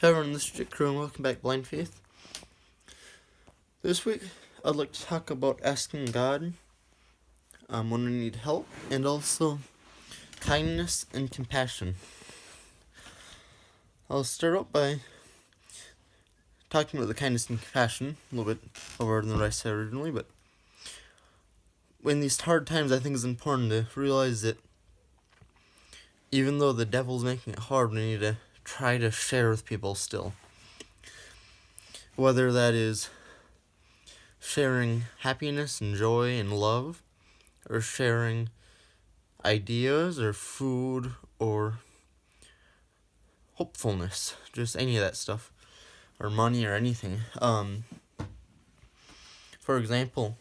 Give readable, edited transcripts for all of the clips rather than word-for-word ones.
Hey everyone, this is Jake Crew and welcome back to Blind Faith. This week, I'd like to talk about asking God when we need help, and also kindness and compassion. I'll start out by talking about the kindness and compassion, a little bit over than what I said originally, but in these hard times, I think it's important to realize that even though the devil's making it hard, we need to try to share with people still. Whether that is sharing happiness and joy and love, or sharing ideas or food or hopefulness, just any of that stuff, or money or anything. For example,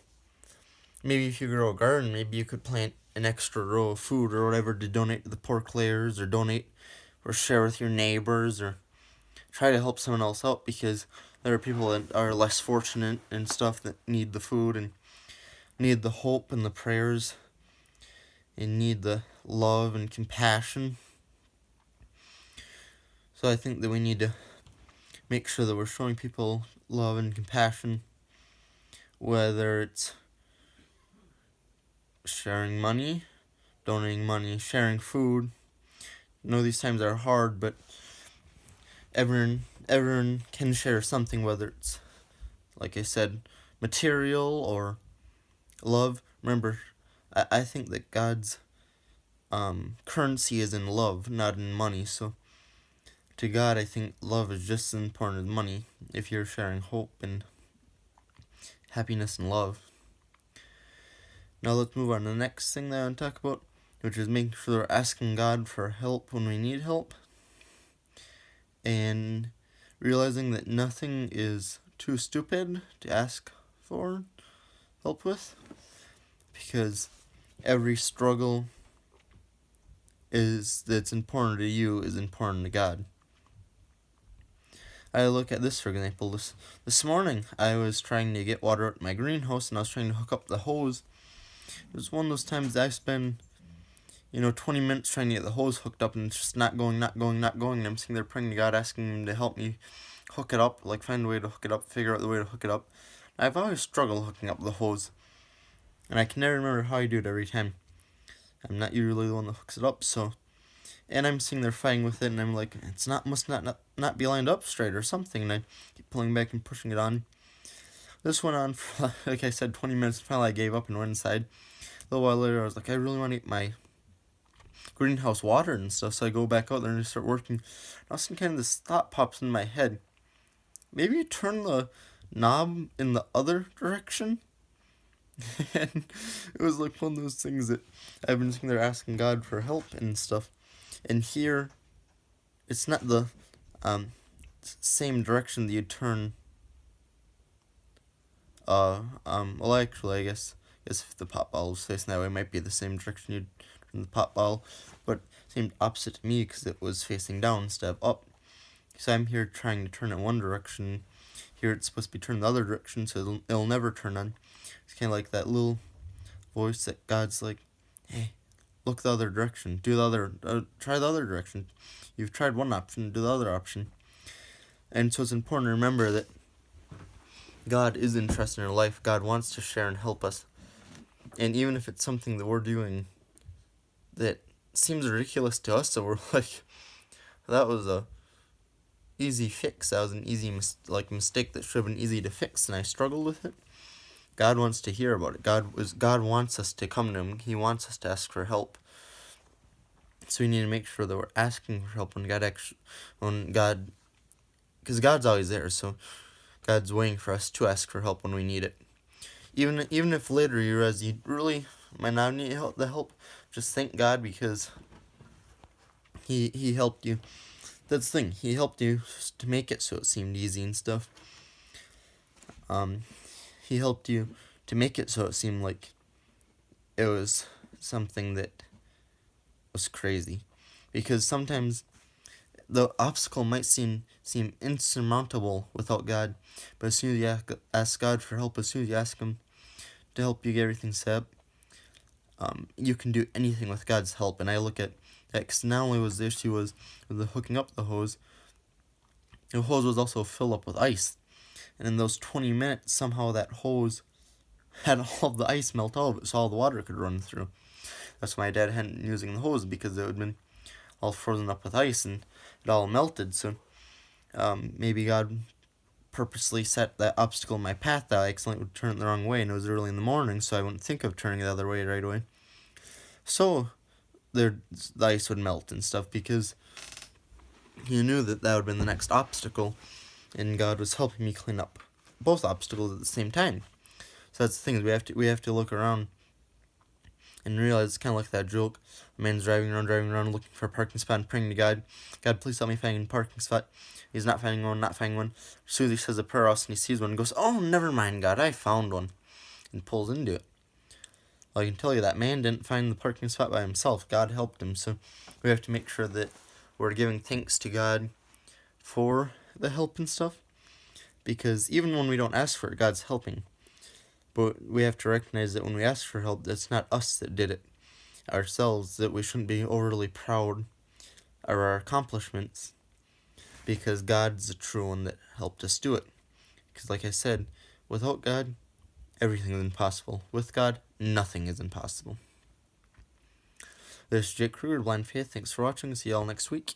maybe if you grow a garden, maybe you could plant an extra row of food or whatever to donate to the poor clares, or donate or share with your neighbors, or try to help someone else out, because there are people that are less fortunate and stuff that need the food and need the hope and the prayers and need the love and compassion. So I think that we need to make sure that we're showing people love and compassion, whether it's sharing money, donating money, sharing food. I know these times are hard, but everyone can share something, whether it's, like I said, material or love. Remember, I think that God's currency is in love, not in money. So to God, I think love is just as important as money if you're sharing hope and happiness and love. Now let's move on to the next thing that I want to talk about, which is making sure we're asking God for help when we need help, and realizing that nothing is too stupid to ask for help with, because every struggle that's important to you is important to God. I look at this, for example. This morning, I was trying to get water out my greenhouse, and I was trying to hook up the hose. It was one of those times that I spend 20 minutes trying to get the hose hooked up, and it's just not going, and I'm sitting there praying to God, asking Him to help me hook it up, find a way to hook it up, figure out the way to hook it up. I've always struggled hooking up the hose, and I can never remember how I do it every time. I'm not usually the one that hooks it up, and I'm sitting there fighting with it, and I'm like, must not be lined up straight or something, and I keep pulling back and pushing it on. This went on for, like I said, 20 minutes. Finally, I gave up and went inside. A little while later, I was like, I really want to get my greenhouse water and stuff, so I go back out there and I start working. Now, some kind of this thought pops in my head. Maybe you turn the knob in the other direction? And it was like one of those things that I've been sitting there asking God for help and stuff. And here, it's not the same direction that you turn. Well, actually, I guess if the pop bottle was facing that way, it might be the same direction you'd turn the pop bottle, but it seemed opposite to me because it was facing down instead of up. So I'm here trying to turn it one direction. Here it's supposed to be turned the other direction, so it'll never turn on. It's kind of like that little voice that God's like, hey, look the other direction. Try the other direction. You've tried one option, do the other option. And so it's important to remember that God is interested in our life. God wants to share and help us. And even if it's something that we're doing that seems ridiculous to us, so we're like, that was a easy fix. That was an easy mistake that should have been easy to fix, and I struggled with it. God wants to hear about it. God wants us to come to Him. He wants us to ask for help. So we need to make sure that we're asking for help because God's always there. So God's waiting for us to ask for help when we need it. Even if later you realize you really might not need the help, just thank God, because He helped you. That's the thing. He helped you to make it so it seemed easy and stuff. He helped you to make it so it seemed like it was something that was crazy. Because sometimes the obstacle might seem insurmountable without God, but as soon as you ask God for help, as soon as you ask Him to help you get everything set up, you can do anything with God's help. And I look at that, because not only was the issue with the hooking up the hose, The hose was also filled up with ice. And in those 20 minutes, somehow that hose had all of the ice melt out of it so all the water could run through. That's why my dad hadn't been using the hose, because it had been all frozen up with ice and it all melted. So maybe God purposely set that obstacle in my path that I accidentally would turn it the wrong way, and it was early in the morning, so I wouldn't think of turning the other way right away. So the ice would melt and stuff, because he knew that would have been the next obstacle, and God was helping me clean up both obstacles at the same time. So that's the thing, we have to look around and realize it's kind of like that joke. A man's driving around, looking for a parking spot and praying to God. God, please help me find a parking spot. He's not finding one. Susie says a prayer house and he sees one and goes, oh, never mind, God, I found one. And pulls into it. Well, I can tell you that man didn't find the parking spot by himself. God helped him. So we have to make sure that we're giving thanks to God for the help and stuff. Because even when we don't ask for it, God's helping. But we have to recognize that when we ask for help, that's not us that did it ourselves, that we shouldn't be overly proud of our accomplishments, because God's the true one that helped us do it. Because like I said, without God, everything is impossible. With God, nothing is impossible. This is Jake Kruger, Blind Faith. Thanks for watching. See y'all next week.